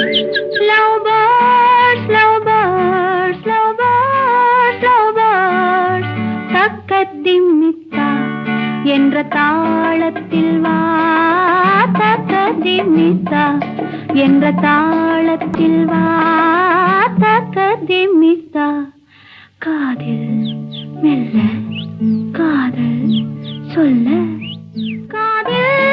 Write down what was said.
Love birds, love birds, love birds, love birds. தக்கதிமித்தா என்ற தாளத்தில் வா, தக்கதிமித்தா என்ற தாளத்தில் வா, தக்கதிமித்தா. காதில் மெல்ல காதல் சொல்ல, காதில்